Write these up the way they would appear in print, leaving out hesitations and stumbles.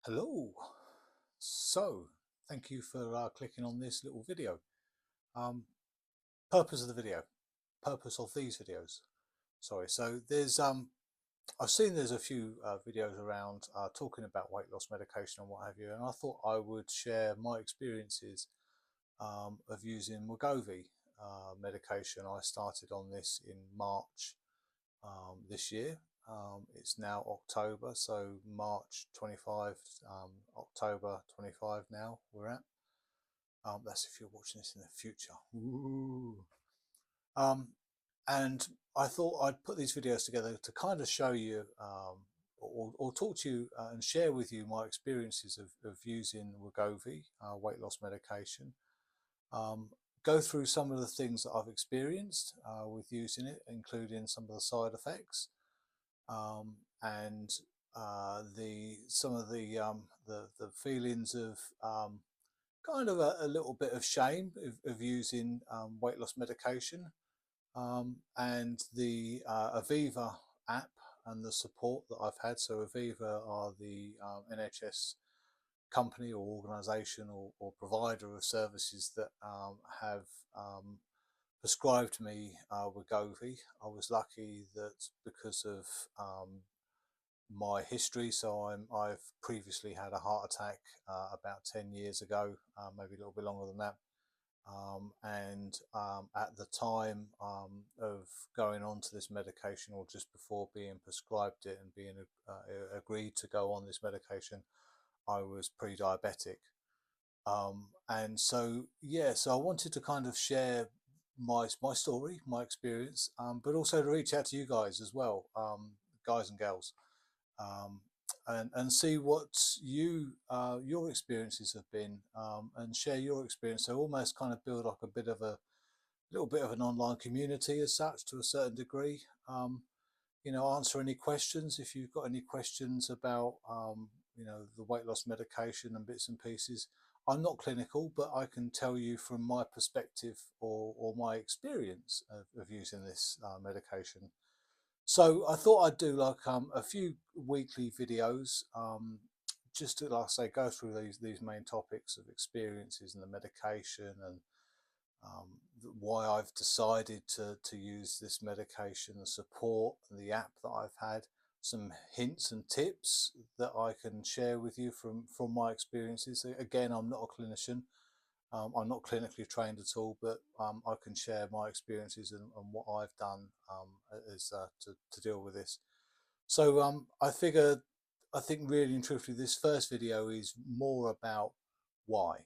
Hello. So, thank you for clicking on this little video. Um, purpose of the video, purpose of these videos. Sorry. So I've seen there's a few videos around talking about weight loss medication and what have you, and I thought I would share my experiences of using Wegovy medication. I started on this in March this year. It's now October, so March 25, October 25 now we're at. That's if you're watching this in the future. Ooh. Um, and I thought I'd put these videos together to kind of show you or talk to you and share with you my experiences of using Wegovy weight loss medication. Um, go through some of the things that I've experienced with using it, including some of the side effects and the some of the feelings of kind of a little bit of shame of using weight loss medication, and the Aviva app and the support that I've had. So Aviva are the NHS company or organisation or provider of services that have prescribed me Wegovy. I was lucky that because of my history, so I've previously had a heart attack about 10 years ago, maybe a little bit longer than that. And at the time of going on to this medication, or just before being prescribed it and being agreed to go on this medication, I was pre-diabetic. And so, yeah, so I wanted to kind of share my story, my experience, but also to reach out to you guys as well, guys and girls, um, and see what your experiences have been, and share your experience. So almost kind of build like a bit of a little bit of an online community as such to a certain degree. Answer any questions if you've got any questions about the weight loss medication and bits and pieces. I'm not clinical, but I can tell you from my perspective or my experience of using this medication. So I thought I'd do like a few weekly videos, just to, like I say, go through these main topics of experiences and the medication, and why I've decided to use this medication, the support and the app that I've had, some hints and tips that I can share with you from my experiences. Again, I'm not a clinician. I'm not clinically trained at all, but I can share my experiences and what I've done to deal with this. So I think really and truthfully, this first video is more about why.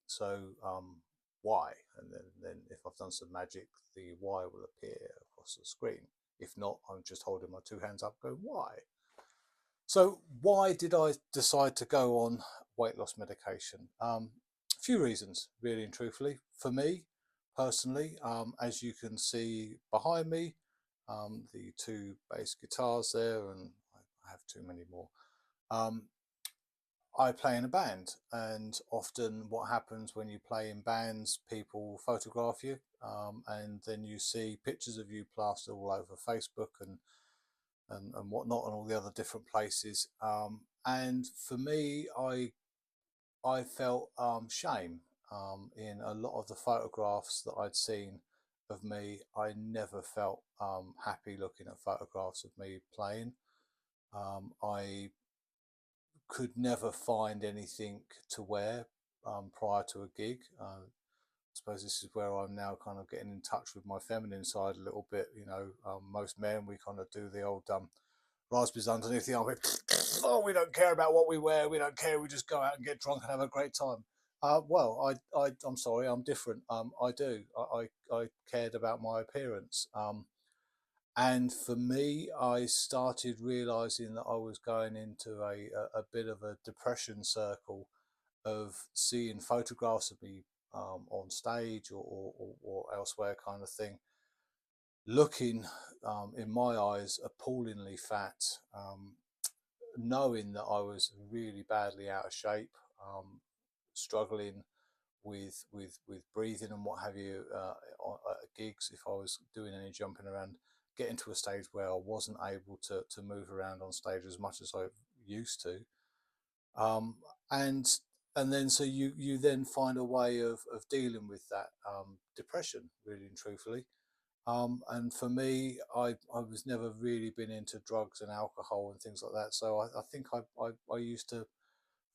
So why, and then if I've done some magic, the why will appear across the screen. If not, I'm just holding my two hands up, going why. So why did I decide to go on weight loss medication? A few reasons, really and truthfully. For me personally, as you can see behind me, the two bass guitars there, and I have too many more. Um, I play in a band, and often what happens when you play in bands, people photograph you, and then you see pictures of you plastered all over Facebook and whatnot, and all the other different places. And for me, I felt shame in a lot of the photographs that I'd seen of me. I never felt happy looking at photographs of me playing. I could never find anything to wear prior to a gig. I suppose this is where I'm now kind of getting in touch with my feminine side a little bit. Most men, we kind of do the old raspberries underneath the armpit. Oh, we don't care about what we wear. We don't care. We just go out and get drunk and have a great time. I'm sorry, I'm different. I do. I cared about my appearance. And for me, I started realizing that I was going into a bit of a depression circle of seeing photographs of me on stage or elsewhere, kind of thing, looking, in my eyes, appallingly fat, knowing that I was really badly out of shape, struggling with breathing and what have you, at gigs. If I was doing any jumping around, getting to a stage where I wasn't able to move around on stage as much as I used to. um, and and then so you then find a way of dealing with that depression, really and truthfully. And for me, I was never really been into drugs and alcohol and things like that. So I think I used to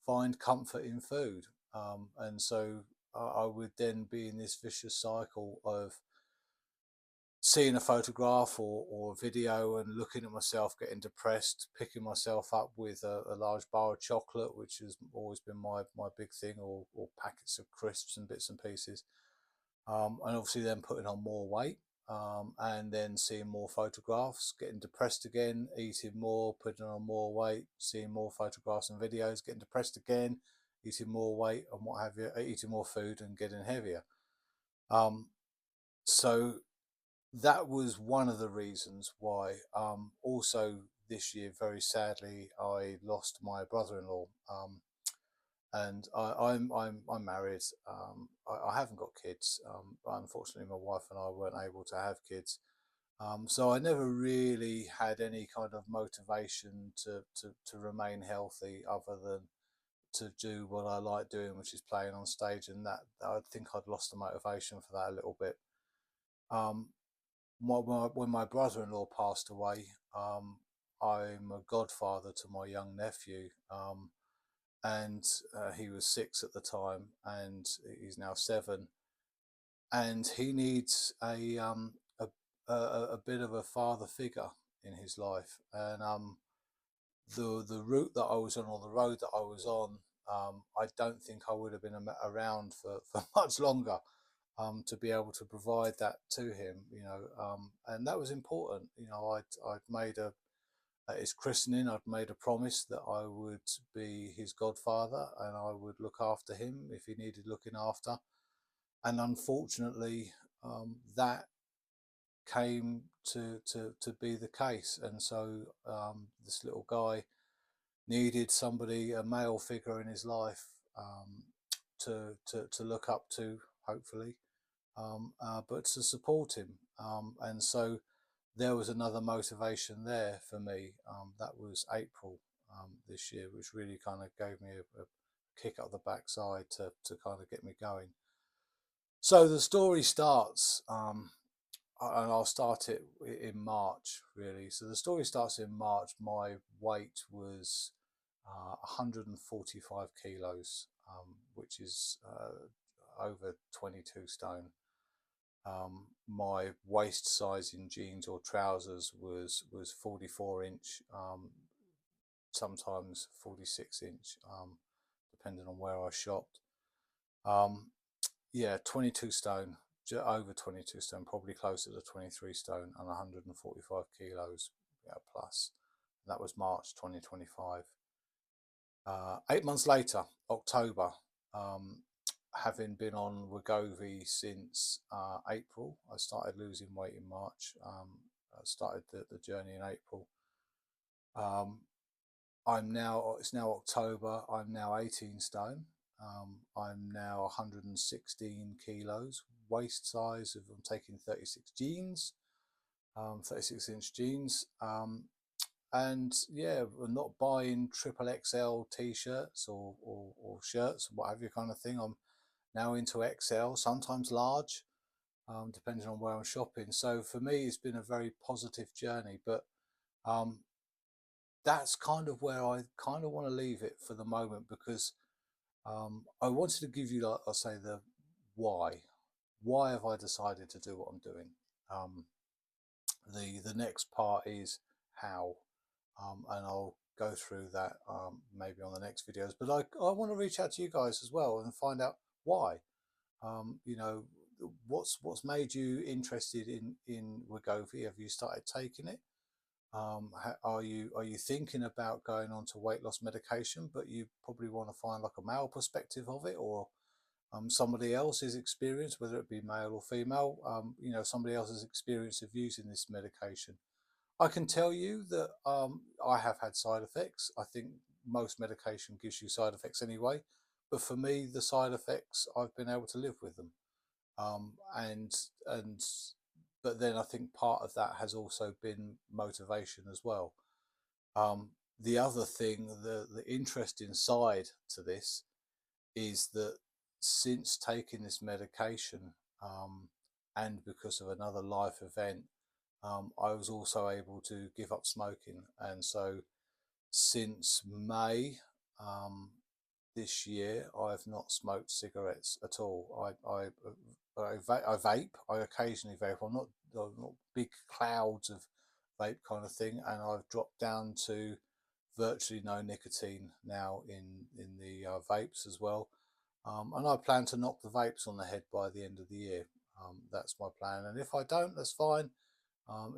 find comfort in food. And so I would then be in this vicious cycle of seeing a photograph or a video and looking at myself getting depressed, picking myself up with a large bar of chocolate, which has always been my big thing, or packets of crisps and bits and pieces. And obviously then putting on more weight, and then seeing more photographs, getting depressed again, eating more, putting on more weight, seeing more photographs and videos, getting depressed again, eating more weight and what have you, eating more food and getting heavier. Um, so that was one of the reasons why. Also this year, very sadly, I lost my brother-in-law. And I'm married. I haven't got kids. But unfortunately, my wife and I weren't able to have kids. So I never really had any kind of motivation to remain healthy, other than to do what I like doing, which is playing on stage. And that, I think I'd lost the motivation for that a little bit. Um, when my brother-in-law passed away, I'm a godfather to my young nephew. And he was 6 at the time, and he's now 7, and he needs a bit of a father figure in his life. And the route that I was on, or the road that I was on, I don't think I would have been around for much longer, to be able to provide that to him, and that was important. I'd made at his christening, I'd made a promise that I would be his godfather and I would look after him if he needed looking after. And unfortunately, that came to be the case. And so this little guy needed somebody, a male figure in his life, to look up to, hopefully, but to support him. And so there was another motivation there for me. That was April this year, which really kind of gave me a kick up the backside to kind of get me going. So the story starts, and I'll start it in March, really. So the story starts in March. My weight was 145 kilos, which is over 22 stone. My waist size in jeans or trousers was 44 inch, sometimes 46 inch, depending on where I shopped. Um, yeah, 22 stone, over 22 stone, probably closer to 23 stone, and 145 kilos, yeah, plus. That was March 2025. 8 months later, October, um, having been on Wegovy since April, I started losing weight in March. I started the journey in April. Um, it's now October, I'm now 18 stone. I'm now 116 kilos, waist size of, I'm taking 36 jeans, 36-inch jeans. And yeah, we're not buying triple XL t-shirts or shirts, what have you, kind of thing. I'm now into XL, sometimes large, depending on where I'm shopping. So for me, it's been a very positive journey, but um, that's kind of where I kind of want to leave it for the moment, because I wanted to give you, like I say, the why. Why have I decided to do what I'm doing? Um, the next part is how, and I'll go through that maybe on the next videos. But I want to reach out to you guys as well and find out why. You know, what's made you interested in Wegovy? Have you started taking it? Are you thinking about going on to weight loss medication, but you probably want to find like a male perspective of it, or somebody else's experience, whether it be male or female, somebody else's experience of using this medication. I can tell you that I have had side effects. I think most medication gives you side effects anyway, but for me, the side effects, I've been able to live with them. Um, and and but then I think part of that has also been motivation as well. The other thing, the interesting side to this is that since taking this medication, and because of another life event, I was also able to give up smoking. And so since May this year, I've not smoked cigarettes at all. I vape. I occasionally vape. I'm not big clouds of vape kind of thing, and I've dropped down to virtually no nicotine now in the vapes as well. And I plan to knock the vapes on the head by the end of the year. That's my plan. And if I don't, that's fine.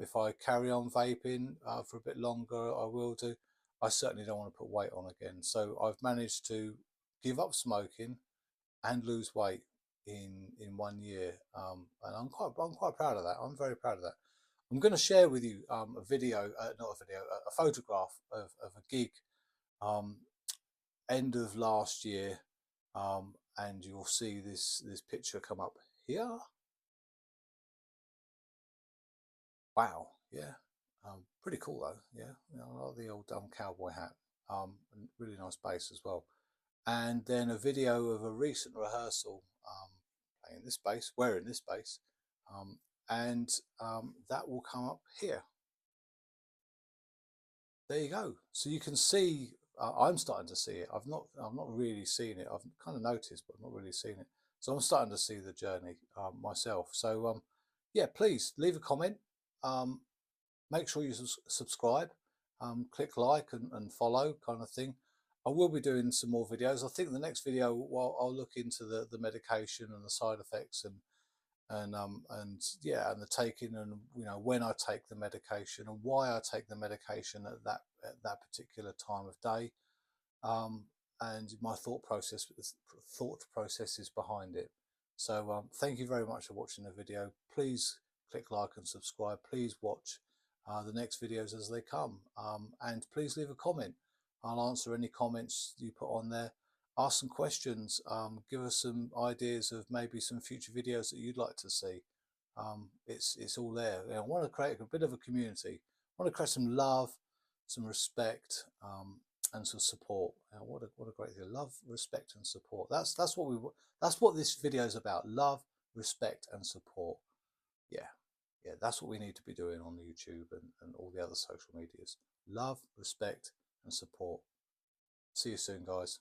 If I carry on vaping for a bit longer, I will do. I certainly don't want to put weight on again. So I've managed to give up smoking and lose weight in 1 year, and I'm quite proud of that. I'm very proud of that. I'm going to share with you a video, not a video, a photograph of a gig um, end of last year, and you'll see this picture come up here. Wow, yeah, pretty cool though. Yeah, you know, I like the old cowboy hat. And really nice bass as well. And then a video of a recent rehearsal, playing this bass, wearing this bass, um, and that will come up here. There you go. So you can see, I'm starting to see it. I've not really seen it. I've kind of noticed, but not really seen it. So I'm starting to see the journey myself. So yeah, please leave a comment. Um, Make sure you subscribe, click like and follow kind of thing. I will be doing some more videos. I think the next video, well, I'll look into the medication and the side effects and yeah, and the taking, and you know, when I take the medication and why I take the medication at that particular time of day, um, and my thought processes behind it. So thank you very much for watching the video. Please click like and subscribe. Please watch the next videos as they come, and please leave a comment. I'll answer any comments you put on there. Ask some questions. Give us some ideas of maybe some future videos that you'd like to see. It's all there. You know, I want to create a bit of a community. I want to create some love, some respect, and some support. What a great thing! Love, respect, and support. That's what this video is about. Love, respect, and support. Yeah, yeah. That's what we need to be doing on YouTube and all the other social medias. Love, respect, and support. See you soon, guys.